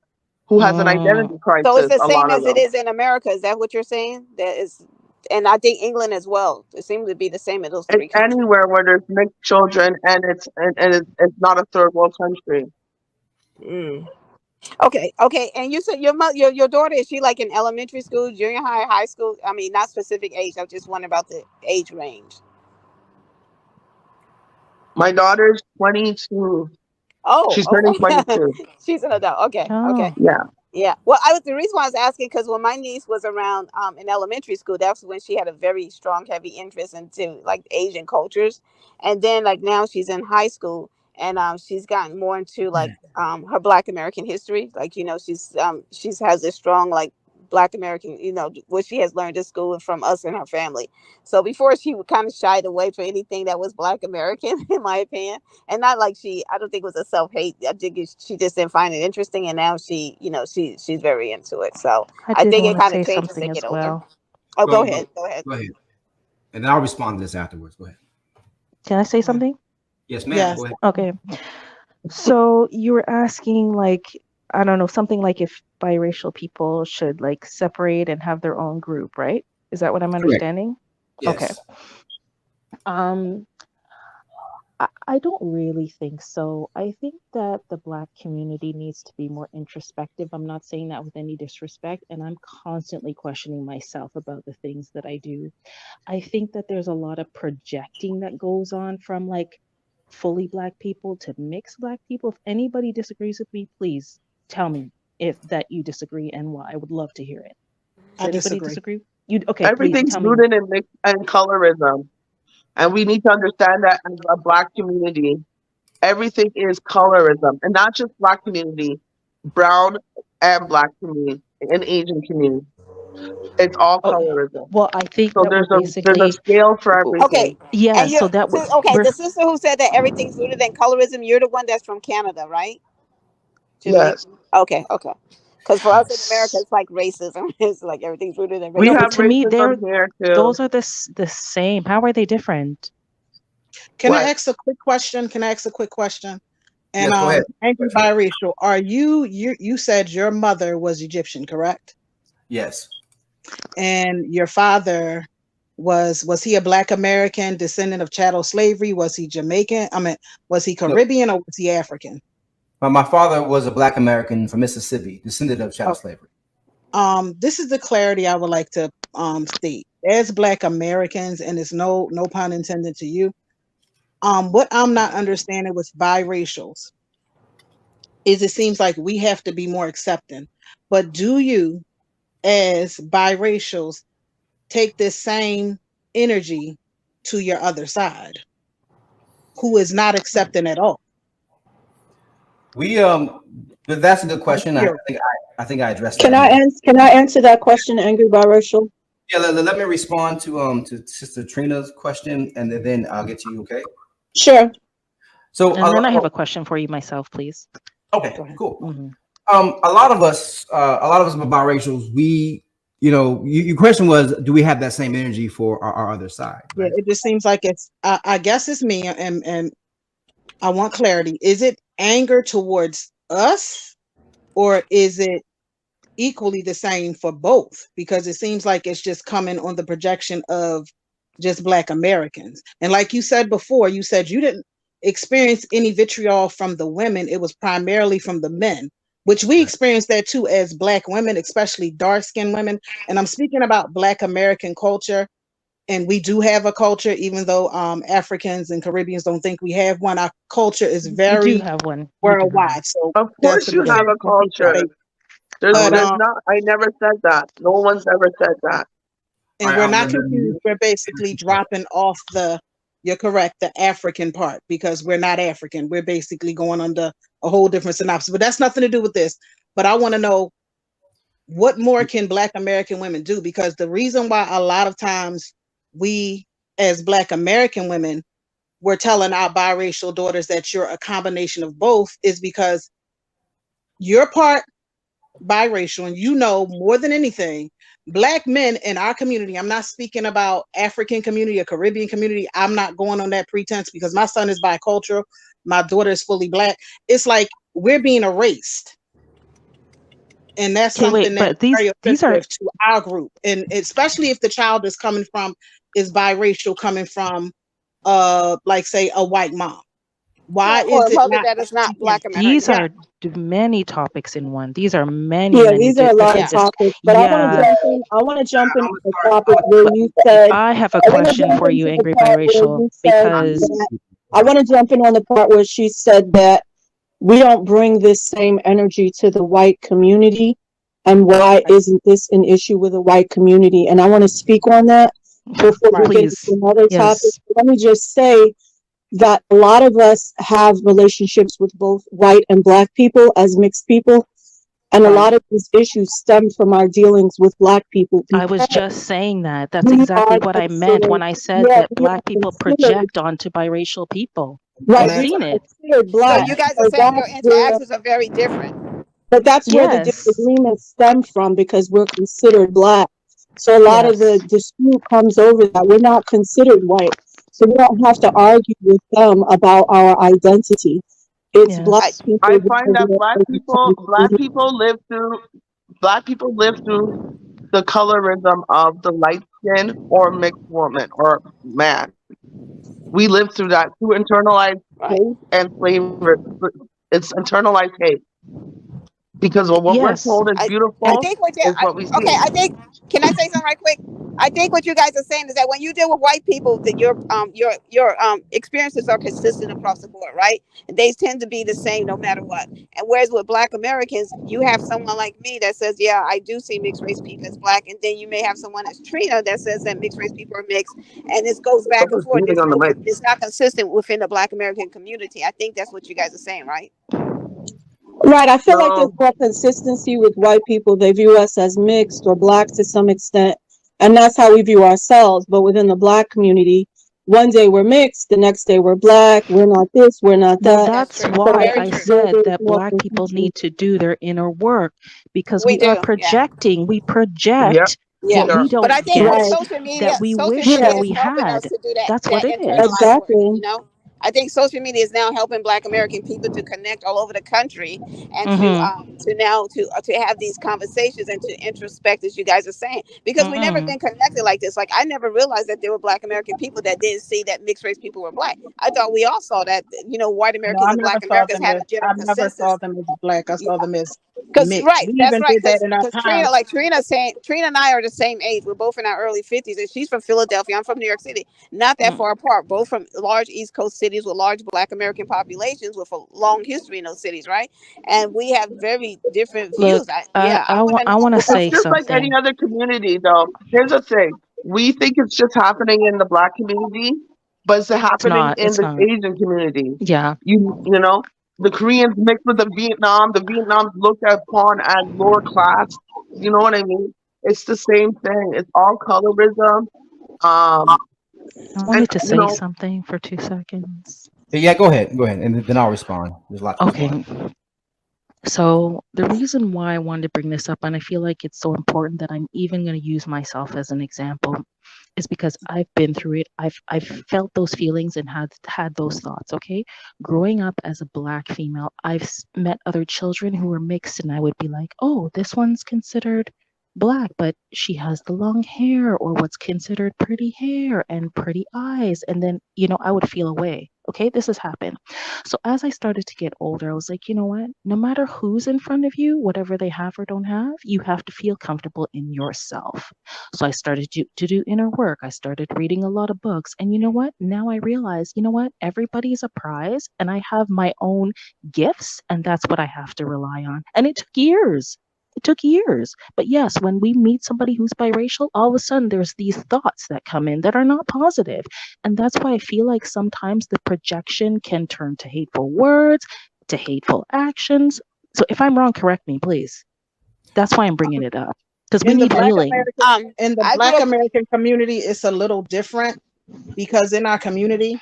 who has an
Mm.
identity
so it's
crisis.
the
A
same
lot of
as it
them.
is in America. Is that what you're saying? That is, and I think England as well. It seems to be the same in those
It's
three countries.
anywhere where there's mixed children, and it's not a third world country.
Mm. Okay, okay. And you said your daughter, is she like in elementary school, junior high, high school? I mean, not specific age. I just wondering about the age range.
My daughter's 22.
Oh,
She's turning
okay.
22.
She's an adult. Okay, okay.
Oh.
Yeah.
Yeah. Well, I was the reason why I was asking because when my niece was around in elementary school, that's when she had a very strong, heavy interest into like Asian cultures, and then like now she's in high school and she's gotten more into like her Black American history. Like she's has this strong like Black American, what she has learned at school and from us and her family. So before she would kind of shied away from anything that was Black American, in my opinion, and not like I don't think it was a self hate. I think she just didn't find it interesting, and now she's very into it. So
I
I
did
think it
want to
kind of
say
changes as they
something
get
as
older.
well.
Oh, go
Go
ahead, go ahead.
go ahead, and I'll respond to this afterwards. Go ahead.
Can I say
Mhm.
something?
Yes, ma'am.
Yes.
Go ahead.
Okay. So you were asking, like, I don't know, something like if biracial people should like separate and have their own group, right? Is that what I'm
Correct.
understanding? Okay.
Yes.
Um, I don't really think so. I think that the Black community needs to be more introspective. I'm not saying that with any disrespect, and I'm constantly questioning myself about the things that I do. I think that there's a lot of projecting that goes on from like fully Black people to mixed Black people. If anybody disagrees with me, please tell me if that you disagree and why. I would love to hear it. Does
I
anybody
disagree.
disagree? You okay? Please
Everything's
tell me.
rooted in mix and colorism. And we need to understand that as a Black community, everything is colorism. And not just Black community, brown and Black community, and Asian community. It's all
Oh,
colorism.
well, I think
So
that we're
there's a
basically
scale for
Okay.
everything.
yeah.
And
So that
okay,
we're
the sister who said that everything's rooted in colorism, you're the one that's from Canada, right? Jamaica.
Yes.
Okay, okay. Because for us in America,
s-
it's like racism. It's like everything's rooted in
We
no,
racism.
but
have
to me,
racism here too.
those are the same. How are they different?
Can I
What?
ask a quick question? Can I ask a quick question? And
Yes, go ahead.
angry biracial, are you said your mother was Egyptian, correct?
Yes.
And your father was he a Black American descendant of chattel slavery? Was he Jamaican? I mean, was he
No,
Caribbean or was he African?
my father was a Black American from Mississippi, descendant of chattel
Oh,
slavery.
this is the clarity I would like to state. As Black Americans, and it's no pun intended to you. What I'm not understanding with biracials is it seems like we have to be more accepting. But do you, as biracials, take this same energy to your other side, who is not accepting at all?
We but that's a good
I'm
question.
curious.
I think I addressed
Can
that in
I
the
answer? Can I answer that question, angry biracial?
yeah. Let me respond to Sister Trina's question, and then I'll get to you. Okay.
Sure.
So
And then I have a question for you myself, please.
okay,
Go ahead.
cool.
Hmm.
A lot of us biracials, we, your question was, do we have that same energy for our other side,
Yeah,
right?
it just seems like it's. I guess it's me, and I want clarity. Is it anger towards us, or is it equally the same for both? Because it seems like it's just coming on the projection of just Black Americans. And like you said before, you said you didn't experience any vitriol from the women, it was primarily from the men, which we experienced that too as Black women, especially dark-skinned women. And I'm speaking about Black American culture. And we do have a culture, even though Africans and Caribbeans don't think we have one. Our culture is
You do
very
have one. You do have one.
worldwide. So
Of
that's
course
the
you
Yeah.
have a
complete
culture.
statement.
I
But
would,
There's not, I never said that. No one's ever said that.
all
and
right,
we're
I'll
not
let
confused. We're basically dropping off you're correct, the African part, because we're not African. We're basically going under a whole different synopsis. But that's nothing to do with this. But I want to know, what more can Black American women do? Because the reason why a lot of times we, as Black American women, we're telling our biracial daughters that you're a combination of both is because you're part biracial, and you know more than anything, Black men in our community, I'm not speaking about African community or Caribbean community, I'm not going on that pretense because my son is bicultural, my daughter is fully Black. It's like we're being erased, and that's
Okay,
something
wait,
that's
but these
very
are
offensive to our group, and especially if the child is coming from, is biracial, coming from like say a white mom. Why
Or
is
a
it
mother
not
that is not
yeah,
Black
these
American.
yeah,
are many topics in one. These are many,
Yeah,
many
these are a lot of
yeah,
different
topics, but I want to
yeah.
jump in. I want to jump in
I'm
on the
gonna
topic
start.
where
But
you said.
I have a
I want to
question
jump
for you,
into the
Angry
part where
Biracial,
you said
because
that. I want to jump in on the part where she said that we don't bring this same energy to the white community, and why
right,
isn't this an issue with the white community? And I want to speak on that before we
right,
get into
please,
another topic.
yes,
Let me just say that a lot of us have relationships with both white and Black people as mixed people. And a
right.
lot of these issues stem from our dealings with Black people
I was
because
just saying that. That's
we
exactly
are
what I meant
considered,
when I said
yeah,
that
we
Black
are
people
considered,
project onto biracial people.
right,
I've
we
Can
seen
are
it.
considered
So
Black.
you guys are
So
saying your interactions are very different.
that's where the
Yes,
disagreements stem from because we're considered Black. So a lot of the
yes.
dispute comes over that we're not considered white. So we don't have to argue with them about our identity. It's black
I
Yes.
people
I
because
find that
we're
black people live through the colorism of the light skin or mixed woman or man. We live through that through internalized
right.
hate and slavery. It's internalized hate because of what we're
Yes.
told is
I
beautiful
think what you
is what we
okay,
see.
I think can I say something right quick? I think what you guys are saying is that when you deal with white people, that your experiences are consistent across the board, right? And they tend to be the same no matter what. And whereas with Black Americans, you have someone like me that says, "Yeah, I do see mixed race people as black," and then you may have someone as Trina that says that mixed race people are mixed, and this goes back and
Someone's
forth.
muting on the mic.
It's not consistent within the Black American community. I think that's what you guys are saying, right?
right. I feel like there's
No,
more consistency with white people. They view us as mixed or black to some extent, and that's how we view ourselves. But within the black community, one day we're mixed, the next day we're black. We're not this, we're not
Well,
that.
That's
that's
true.
So
why
Very
I
true.
said
there's
that
more
Black people
confusion.
need to do their inner work because
We
we are
do. Yeah.
projecting. We
yep,
project
Yeah.
what
sure.
we
But
don't
I think with
get
Right.
that we
social
wish
media
that
Yeah.
is
we
helping us
had.
to do that
That's what
that
it is.
internalized work,
Exactly.
you know? I think social media is now helping Black American people to connect all over the country and
Mm-hmm.
to now to have these conversations and to introspect, as you guys are saying, because we never
Mm-hmm.
been connected like this. Like I never realized that there were Black American people that didn't see that mixed race people were black. I thought we all saw that, white
No,
Americans
I
and
never
Black
saw
Americans
them
had
as
a general
I never saw
consensus.
them as black. I saw them as
Because
mixed.
right,
We
that's
even
right.
did that
Because
in our
Trina,
time.
like Trina saying, Trina and I are the same age. We're both in our early 50s, and she's from Philadelphia. I'm from New York City, not that far apart. Both from large East Coast cities with large Black American populations with a long history in those cities, right? And we have very different views.
Look,
I want to
I
know
want to
what
It's
say
else.
just like any
something.
other community, though. Here's the thing: we think it's just happening in the black community, but it's
It's
happening
not.
in
It's
the
not.
Asian community.
Yeah.
You know, the Koreans mixed with the Vietnam. The Vietnams looked upon as lower class. You know what I mean? It's the same thing. It's all colorism. Um,
I
and
wanted to say something for 2 seconds.
Yeah, go ahead, and then I'll respond. There's a lot to respond.
Okay. So the reason why I wanted to bring this up, and I feel like it's so important that I'm even going to use myself as an example, is because I've been through it. I've felt those feelings and had those thoughts. Okay, growing up as a black female, met other children who were mixed, and I would be like, oh, this one's considered black, but she has the long hair, or what's considered pretty hair and pretty eyes, and then I would feel away. Okay, this has happened. So as I started to get older, I was like, you know what? No matter who's in front of you, whatever they have or don't have, you have to feel comfortable in yourself. So I started to do inner work. I started reading a lot of books. And you know what? Now I realize, you know what? Everybody's a prize, and I have my own gifts, and that's what I have to rely on. And it took years. It took years. But yes, when we meet somebody who's biracial, all of a sudden there's these thoughts that come in that are not positive. And that's why I feel like sometimes the projection can turn to hateful words, to hateful actions. So if I'm wrong, correct me, please. That's why I'm bringing it up because we
In the
need
Black
healing.
American in the
I grew
Black
up.
American community, it's a little different because in our community,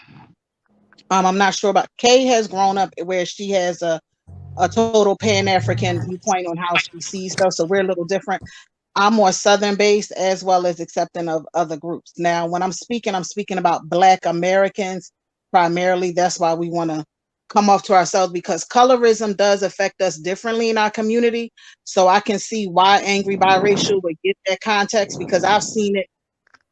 I'm not sure about Kay has grown up where she has a total Pan African viewpoint on how she sees stuff. So we're a little different. I'm more Southern based as well as accepting of other groups. Now, when I'm speaking about Black Americans primarily. That's why we want to come off to ourselves because colorism does affect us differently in our community. So I can see why angry biracial would get that context because I've seen it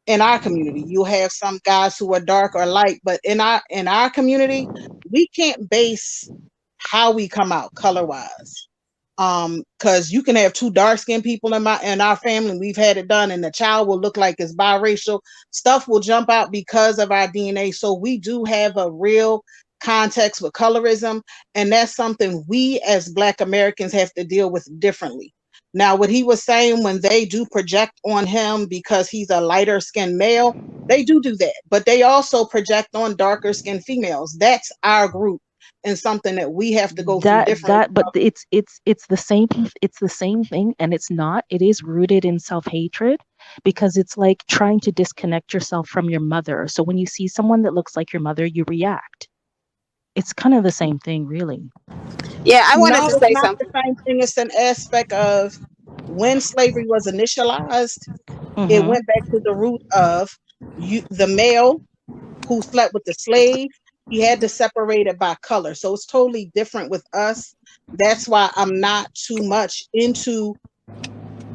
in our community. You'll have some guys who are dark or light, but in our community, we can't base how we come out color wise. Because you can have two dark skinned people in our family. We've had it done, and the child will look like it's biracial. Stuff will jump out because of our DNA. So we do have a real context with colorism, and that's something we as Black Americans have to deal with differently. Now, what he was saying when they do project on him because he's a lighter skinned male, they do that, but they also project on darker skinned females. That's our group and something that we have to go through differently.
But it's the same thing, and it's not. It is rooted in self-hatred because it's like trying to disconnect yourself from your mother. So when you see someone that looks like your mother, you react. It's kind of the same thing, really.
Yeah, I wanted
No,
to
it's
say
not the
something.
same thing. It's an aspect of when slavery was initialized, it
Mm-hmm.
went back to the root of the male who slept with the slave, he had to separate it by color. So it's totally different with us. That's why I'm not too much into,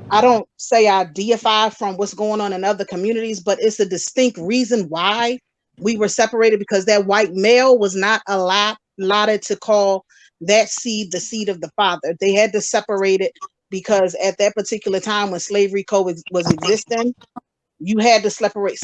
I don't say I deify from what's going on in other communities, but it's a distinct reason why we were separated, because that white male was not allotted to call that seed the seed of the father. They had to separate it because at that particular time when slavery was existing, you had to separate